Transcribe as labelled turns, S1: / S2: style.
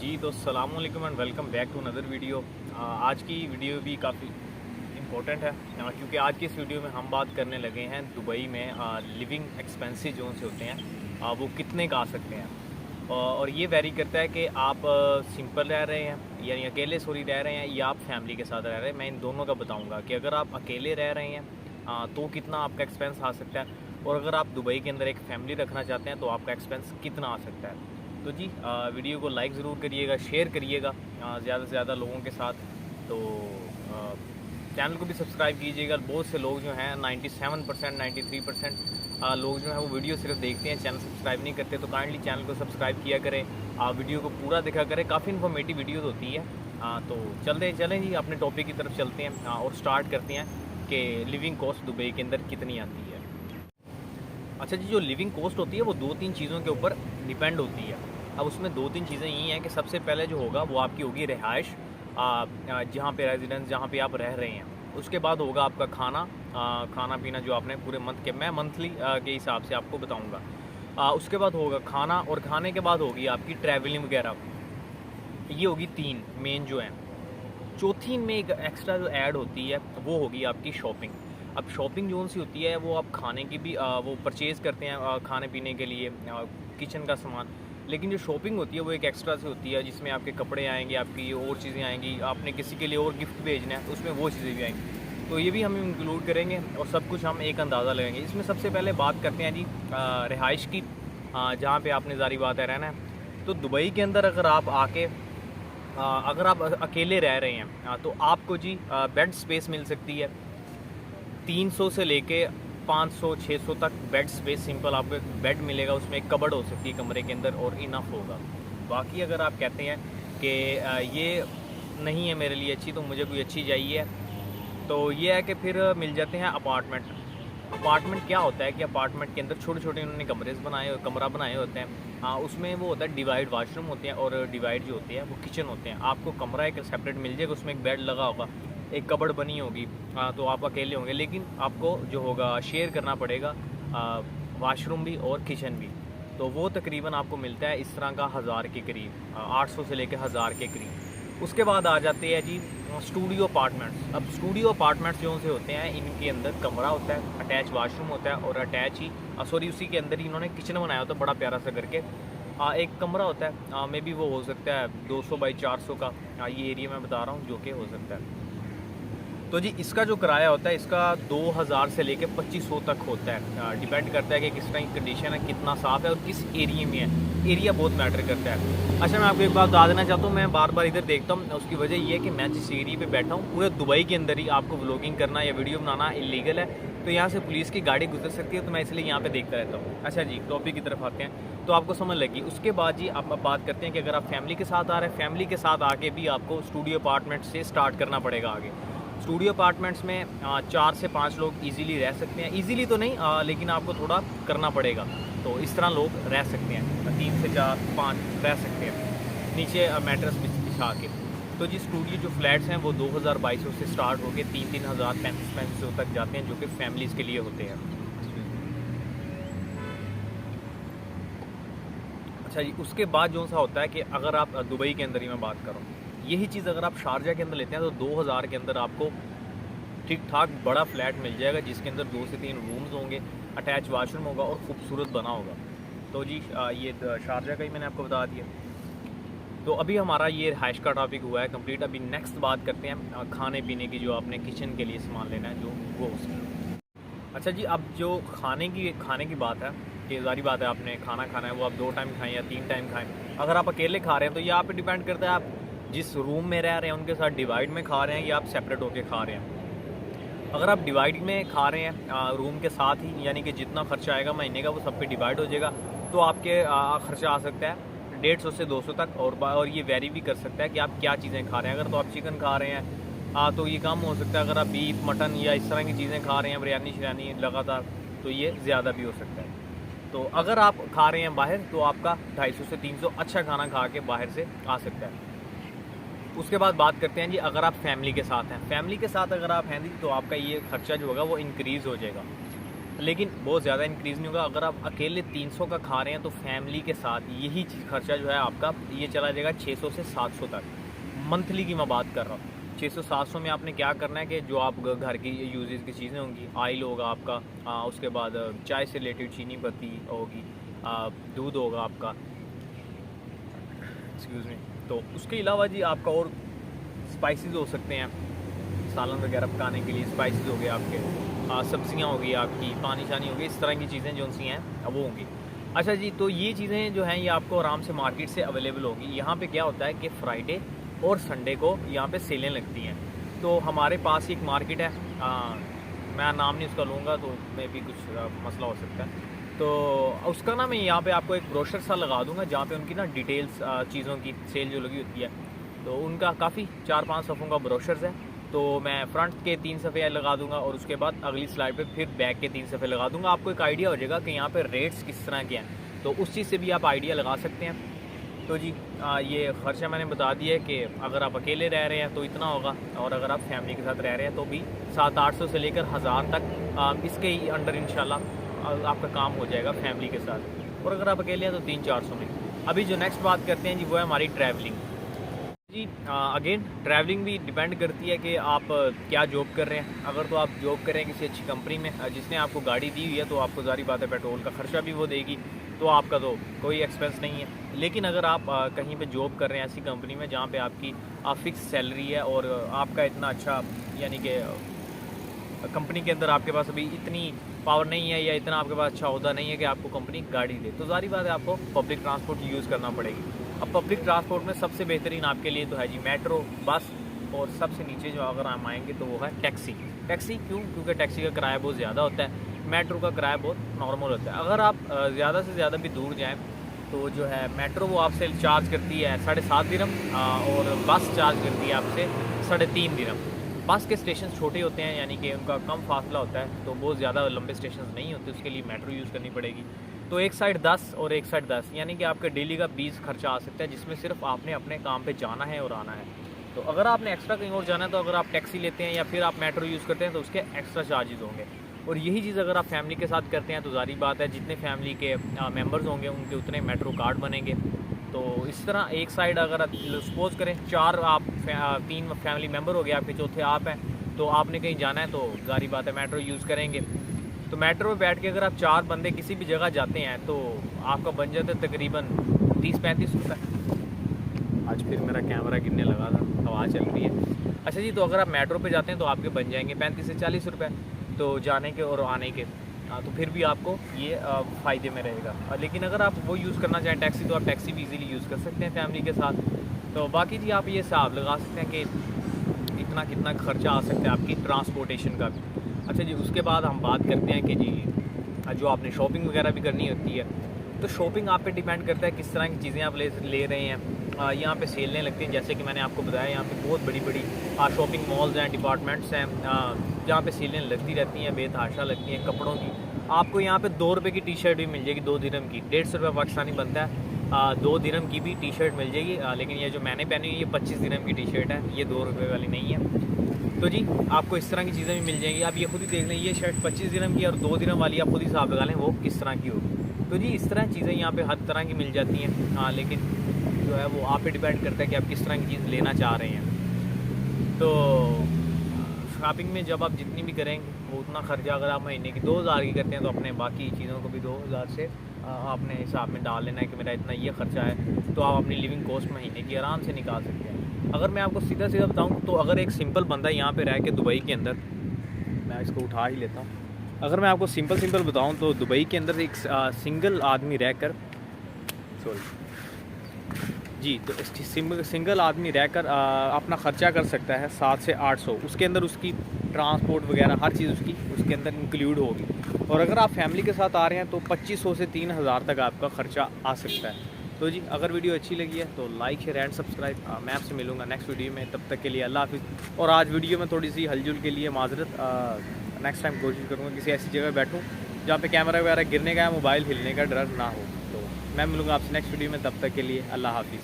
S1: जी तो अस्सलाम वालेकुम and welcome back to another video. आज की वीडियो भी काफ़ी इम्पोर्टेंट है क्योंकि आज की इस वीडियो में हम बात करने लगे हैं दुबई में लिविंग एक्सपेंसेस जो से होते हैं वो कितने का आ सकते हैं। और ये वेरी करता है कि आप सिंपल रह रहे हैं यानी अकेले रह रहे हैं या आप फैमिली के साथ रह रहे हैं। मैं इन दोनों का बताऊंगा कि अगर आप अकेले रह रहे हैं तो कितना आपका एक्सपेंस आ सकता है, और अगर आप दुबई के अंदर एक फैमिली रखना चाहते हैं तो आपका एक्सपेंस कितना आ सकता है। तो जी वीडियो को लाइक ज़रूर करिएगा, शेयर करिएगा ज़्यादा से ज़्यादा लोगों के साथ। तो चैनल को भी सब्सक्राइब कीजिएगा। बहुत से लोग जो हैं 97% 93% लोग जो हैं वो वीडियो सिर्फ देखते हैं, चैनल सब्सक्राइब नहीं करते। तो काइंडली चैनल को सब्सक्राइब किया करें, वीडियो को पूरा देखा करें, काफ़ी इन्फॉर्मेटिव वीडियोज़ होती है। तो चलें जी अपने टॉपिक की तरफ चलते हैं और स्टार्ट करते हैं कि लिविंग कॉस्ट दुबई के अंदर कितनी आती है। अच्छा जी, जो लिविंग कॉस्ट होती है वो दो तीन चीज़ों के ऊपर डिपेंड होती है। अब उसमें दो तीन चीज़ें यही हैं कि सबसे पहले जो होगा वो आपकी होगी रिहाइश, जहाँ पे रेजिडेंस जहाँ पे आप रह रहे हैं। उसके बाद होगा आपका खाना, खाना पीना जो आपने पूरे मंथ के, मैं मंथली के हिसाब से आपको बताऊँगा। उसके बाद होगा खाना, और खाने के बाद होगी आपकी ट्रैवलिंग वगैरह। ये होगी तीन मेन जो हैं। चौथी में एक एक्स्ट्रा जो ऐड होती है वो होगी आपकी शॉपिंग। अब शॉपिंग जोन सी होती है वो आप खाने की भी वो परचेज़ करते हैं खाने पीने के लिए, किचन का सामान। लेकिन जो शॉपिंग होती है वो एक एक्स्ट्रा से होती है, जिसमें आपके कपड़े आएंगे, आपकी और चीज़ें आएंगी, आपने किसी के लिए और गिफ्ट भेजना है तो उसमें वो चीज़ें भी आएंगी। तो ये भी हम इंक्लूड करेंगे और सब कुछ हम एक अंदाज़ा लगाएंगे। इसमें सबसे पहले बात करते हैं जी रिहाइश की, जहाँ पे आपने ज़ारी बात है रहना है। तो दुबई के अंदर अगर आप आके अगर आप अकेले रह रहे हैं तो आपको जी बेड स्पेस मिल सकती है 300 से लेके 500 600 तक बेड स्पेस। सिंपल आपको एक बेड मिलेगा, उसमें एक कबर्ड हो सकती है कमरे के अंदर और इनफ होगा। बाकी अगर आप कहते हैं कि ये नहीं है मेरे लिए अच्छी, तो मुझे कोई अच्छी चाहिए, तो ये है कि फिर मिल जाते हैं अपार्टमेंट। अपार्टमेंट क्या होता है कि अपार्टमेंट के अंदर छोटे छोटे उन्होंने कमरा बनाए होते हैं। उसमें वो होता है डिवाइड वाशरूम होते हैं, और डिवाइड जो होते हैं वो किचन होते हैं। आपको कमरा एक सेपरेट मिल जाएगा, उसमें एक बेड लगा होगा, एक कबर्ड बनी होगी। तो आप अकेले होंगे, लेकिन आपको जो होगा शेयर करना पड़ेगा वाशरूम भी और किचन भी। तो वो तकरीबन आपको मिलता है इस तरह का 1000 के करीब, 800 से लेकर 1000 के करीब। उसके बाद आ जाते हैं जी स्टूडियो अपार्टमेंट्स। अब स्टूडियो अपार्टमेंट्स जो से होते हैं इनके अंदर कमरा होता है, अटैच वाशरूम होता है, और अटैच ही उसी के अंदर ही इन्होंने किचन बनाया होता है बड़ा प्यारा सा करके। एक कमरा होता है, मे बी वो हो सकता है 200 बाई 400 का, ये एरिया मैं बता रहा हूँ जो कि हो सकता है। तो जी इसका जो किराया होता है इसका 2000 से लेके 2500 तक होता है। डिपेंड करता है कि किस तरह की कंडीशन है, कितना साफ़ है और किस एरिया में है। एरिया बहुत मैटर करता है। अच्छा, मैं आपको एक बात बता देना चाहता हूँ, मैं बार बार इधर देखता हूँ, उसकी वजह ये है कि मैं जिस एरिया पे बैठा हूँ पूरे दुबई के अंदर ही आपको व्लॉगिंग करना या वीडियो बनाना इलीगल है। तो यहाँ से पुलिस की गाड़ी गुजर सकती है, तो मैं इसलिए यहाँ पे देखता रहता हूँ। अच्छा जी, टॉपिक की तरफ आते हैं तो आपको समझ लगी। उसके बाद जी आप बात करते हैं कि अगर आप फैमिली के साथ आ रहे हैं, फैमिली के साथ आके भी आपको स्टूडियो अपार्टमेंट से स्टार्ट करना पड़ेगा आगे। स्टूडियो अपार्टमेंट्स में 4 से 5 लोग इजीली रह सकते हैं। इजीली तो नहीं, लेकिन आपको थोड़ा करना पड़ेगा। तो इस तरह लोग रह सकते हैं, 3 से 4 5 रह सकते हैं नीचे मैट्रेस बिछा के। तो जी स्टूडियो जो फ्लैट्स हैं वो 2200 से स्टार्ट होकर 3000 3500 तक जाते हैं, जो कि फैमिलीज़ के लिए होते हैं। अच्छा जी, उसके बाद जो सा होता है कि अगर आप दुबई के अंदर ही मैं बात करूँ, यही चीज़ अगर आप शारजा के अंदर लेते हैं तो 2000 के अंदर आपको ठीक ठाक बड़ा फ्लैट मिल जाएगा, जिसके अंदर 2 से 3 रूम्स होंगे, अटैच वाशरूम होगा और ख़ूबसूरत बना होगा। तो जी ये शारजा का ही मैंने आपको बता दिया। तो अभी हमारा ये रिहाइश का टॉपिक हुआ है कंप्लीट। अभी नेक्स्ट बात करते हैं खाने पीने की, जो आपने किचन के लिए सामान लेना है जो वो उसकी। अच्छा जी, अब जो खाने की बात है कि ज़ाहिर बात है आपने खाना खाना है वो आप 2 टाइम खाएं या 3 टाइम खाएं। अगर आप अकेले खा रहे हैं तो ये आप पे डिपेंड करता है आप जिस रूम में रह रहे हैं उनके साथ डिवाइड में खा रहे हैं या आप सेपरेट होकर खा रहे हैं। अगर आप डिवाइड में खा रहे हैं रूम के साथ ही, यानी कि जितना खर्चा आएगा महीने का वो सब पे डिवाइड हो जाएगा, तो आपके खर्चा आ सकता है 150 से 200 तक। और ये वेरी भी कर सकता है कि आप क्या चीज़ें खा रहे हैं। अगर तो आप चिकन खा रहे हैं तो ये कम हो सकता है। अगर आप बीफ मटन या इस तरह की चीज़ें खा रहे हैं, बिरयानी शिरयानी लगातार, तो ये ज़्यादा भी हो सकता है। तो अगर आप खा रहे हैं बाहर तो आपका 250 से 300 अच्छा खाना खा के बाहर से आ सकता है। उसके बाद बात करते हैं जी अगर आप फैमिली के साथ हैं। फैमिली के साथ अगर आप हैं जी तो आपका ये खर्चा जो होगा वो इंक्रीज़ हो जाएगा। लेकिन बहुत ज़्यादा इंक्रीज़ नहीं होगा। अगर आप अकेले 300 का खा रहे हैं तो फैमिली के साथ यही चीज़ खर्चा जो है आपका ये चला जाएगा 600 से 700 तक, मंथली की मैं बात कर रहा हूँ। 600-700 में आपने क्या करना है कि जो आप घर की यूजेस की चीज़ें होंगी, ऑयल होगा आपका, उसके बाद चाय से रिलेटेड चीनी पत्ती होगी, दूध होगा आपका, एक्सक्यूज़ मी, तो उसके अलावा जी आपका और स्पाइसेस हो सकते हैं, सालन वगैरह पकाने के लिए स्पाइसेस हो गए आपके, सब्जियां हो गई आपकी, पानी शानी हो गई, इस तरह की चीज़ें जो सी हैं वो होंगी। अच्छा जी, तो ये चीज़ें जो हैं ये आपको आराम से मार्केट से अवेलेबल होगी। यहाँ पे क्या होता है कि फ्राइडे और संडे को यहाँ पे सेलें लगती हैं। तो हमारे पास एक मार्केट है, मैं नाम नहीं उसका लूँगा तो मे भी कुछ मसला हो सकता है, तो उसका ना मैं यहाँ पे आपको एक ब्रोशर सा लगा दूँगा जहाँ पे उनकी ना डिटेल्स चीज़ों की सेल जो लगी होती है, तो उनका काफ़ी 4-5 सफ़ों का ब्रोशर्स है। तो मैं फ्रंट के 3 सफ़े लगा दूंगा और उसके बाद अगली स्लाइड पे फिर बैक के 3 सफ़े लगा दूंगा। आपको एक आइडिया हो जाएगा कि यहाँ पे रेट्स किस तरह के हैं, तो उस चीज़ से भी आप आइडिया लगा सकते हैं। तो जी ये ख़र्चा मैंने बता दिया है कि अगर आप अकेले रह रहे हैं तो इतना होगा, और अगर आप फैमिली के साथ रह रहे हैं तो भी 700-800 से लेकर 1000 तक इसके ही अंडर इंशाल्लाह आपका काम हो जाएगा फैमिली के साथ। और अगर आप अकेले हैं तो 300-400 में। अभी जो नेक्स्ट बात करते हैं जी वो है हमारी ट्रैवलिंग। जी अगेन ट्रैवलिंग भी डिपेंड करती है कि आप क्या जॉब कर रहे हैं। अगर तो आप जॉब कर रहे हैं किसी अच्छी कंपनी में जिसने आपको गाड़ी दी हुई है तो आपको ज़ाहिर बात है पेट्रोल का ख़र्चा भी वो देगी, तो आपका तो कोई एक्सपेंस नहीं है। लेकिन अगर आप कहीं पे जॉब कर रहे हैं ऐसी कंपनी में जहाँ पे आपकी फिक्स सैलरी है और आपका इतना अच्छा यानी कि कंपनी के अंदर आपके पास अभी इतनी पावर नहीं है या इतना आपके पास अच्छा ओहदा नहीं है कि आपको कंपनी गाड़ी दे, तो ज़ाहिर बात है आपको पब्लिक ट्रांसपोर्ट यूज़ करना पड़ेगी। अब पब्लिक ट्रांसपोर्ट में सबसे बेहतरीन आपके लिए तो है जी मेट्रो, बस, और सबसे नीचे जो अगर हम आएंगे तो वो है टैक्सी। टैक्सी क्यों? क्योंकि टैक्सी का किराया बहुत ज़्यादा होता है, मेट्रो का किराया बहुत नॉर्मल होता है। अगर आप ज़्यादा से ज़्यादा भी दूर जाएँ तो जो है मेट्रो वो आपसे चार्ज करती है 7.5 दिरहम और बस चार्ज करती है आपसे 3.5 दिरहम। बस के स्टेशन छोटे होते हैं यानी कि उनका कम फासला होता है, तो बहुत ज़्यादा लंबे स्टेशन नहीं होते, उसके लिए मेट्रो यूज़ करनी पड़ेगी। तो एक साइड 10 और एक साइड 10 यानी कि आपका डेली का 20 खर्चा आ सकता है, जिसमें सिर्फ आपने अपने काम पे जाना है और आना है। तो अगर आपने एक्स्ट्रा कहीं और जाना है तो अगर आप टैक्सी लेते हैं या फिर आप मेट्रो यूज़ करते हैं तो उसके एक्स्ट्रा चार्जेस होंगे। और यही चीज़ अगर आप फैमिली के साथ करते हैं तो ज़ाहिर बात है जितने फैमिली के मेम्बर्स होंगे उनके उतने मेट्रो कार्ड बनेंगे। तो इस तरह एक साइड अगर सपोज करें 3 फैमिली मेम्बर हो गए, आपके चौथे आप हैं, तो आपने कहीं जाना है तो ज़ाहिर बात है मेट्रो यूज़ करेंगे। तो मेट्रो में बैठ के अगर आप 4 बंदे किसी भी जगह जाते हैं तो आपका बन जाता है तकरीबन 30-35 रुपये। आज फिर मेरा कैमरा गिरने लगा था, हवा चल रही है। अच्छा जी, तो अगर आप मेट्रो पे जाते हैं तो आपके बन जाएंगे 35 से 40 रुपये, तो जाने के और आने के। तो फिर भी आपको ये फ़ायदे में रहेगा। लेकिन अगर आप वो यूज़ करना चाहें टैक्सी, तो आप टैक्सी भी इजीली यूज़ कर सकते हैं फैमिली के साथ। तो बाकी जी आप ये हिसाब लगा सकते हैं कि इतना कितना खर्चा आ सकता है आपकी ट्रांसपोर्टेशन का भी। अच्छा जी, उसके बाद हम बात करते हैं कि जी जो आपने शॉपिंग वगैरह भी करनी होती है, तो शॉपिंग आप पे डिपेंड करता है किस तरह की चीज़ें आप ले रहे हैं। यहाँ पे सेलें लगती हैं, जैसे कि मैंने आपको बताया यहाँ पे बहुत बड़ी बड़ी शॉपिंग मॉल्स हैं, डिपार्टमेंट्स हैं, जहाँ पे सेलें लगती रहती हैं, बेतहाशा लगती हैं कपड़ों की। आपको यहाँ पे 2 रुपये की टी शर्ट भी मिल जाएगी, 2 दिरहम की, 150 रुपये पाकिस्तानी बनता है। 2 दिरहम की भी टी शर्ट मिल जाएगी, लेकिन ये जो मैंने पहनी हुई ये 25 दिरहम की टी शर्ट है, ये 2 रुपये वाली नहीं है। तो जी आपको इस तरह की चीज़ें भी मिल जाएंगी। आप ये खुद ही देख लें, ये शर्ट 25 दिरहम की और 2 दिरहम वाली आप खुद ही हिसाब लगा लें वो किस तरह की होगी। तो जी इस तरह चीज़ें यहाँ पे हर तरह की मिल जाती हैं। लेकिन जो है वो आप पे डिपेंड करता है कि आप किस तरह की चीज़ लेना चाह रहे हैं। तो शॉपिंग में जब आप जितनी भी करेंगे वो उतना खर्चा अगर आप महीने की 2000 की करते हैं तो अपने बाकी चीज़ों को भी 2000 से आपने हिसाब में डाल लेना है कि मेरा इतना ये खर्चा है, तो आप अपनी लिविंग कॉस्ट महीने की आराम से निकाल सकते हैं। अगर मैं आपको सीधा सीधा बताऊं तो अगर एक सिंपल बंदा यहाँ पे रह के दुबई के अंदर, मैं इसको उठा ही लेता हूँ, अगर मैं आपको सिंपल बताऊं तो दुबई के अंदर एक सिंगल आदमी रहकर जी, तो सिंगल आदमी रहकर अपना ख़र्चा कर सकता है 700 से 800। उसके अंदर उसकी ट्रांसपोर्ट वगैरह हर चीज़ उसके अंदर इंक्लूड होगी। और अगर आप फैमिली के साथ आ रहे हैं तो 2500 से 3000 तक आपका ख़र्चा आ सकता है। तो जी अगर वीडियो अच्छी लगी है तो लाइक शेयर एंड सब्सक्राइब। मैं आपसे मिलूँगा नेक्स्ट वीडियो में, तब तक के लिए अल्लाह हाफिज़। और आज वीडियो में थोड़ी सी हलचल के लिए माजरत, नेक्स्ट टाइम कोशिश करूँगा किसी ऐसी जगह बैठूँ जहाँ पे कैमरा वगैरह गिरने का या मोबाइल हिलने का डर ना हो। तो मैं मिलूँगा आपसे नेक्स्ट वीडियो में, तब तक के लिए अल्लाह हाफिज़।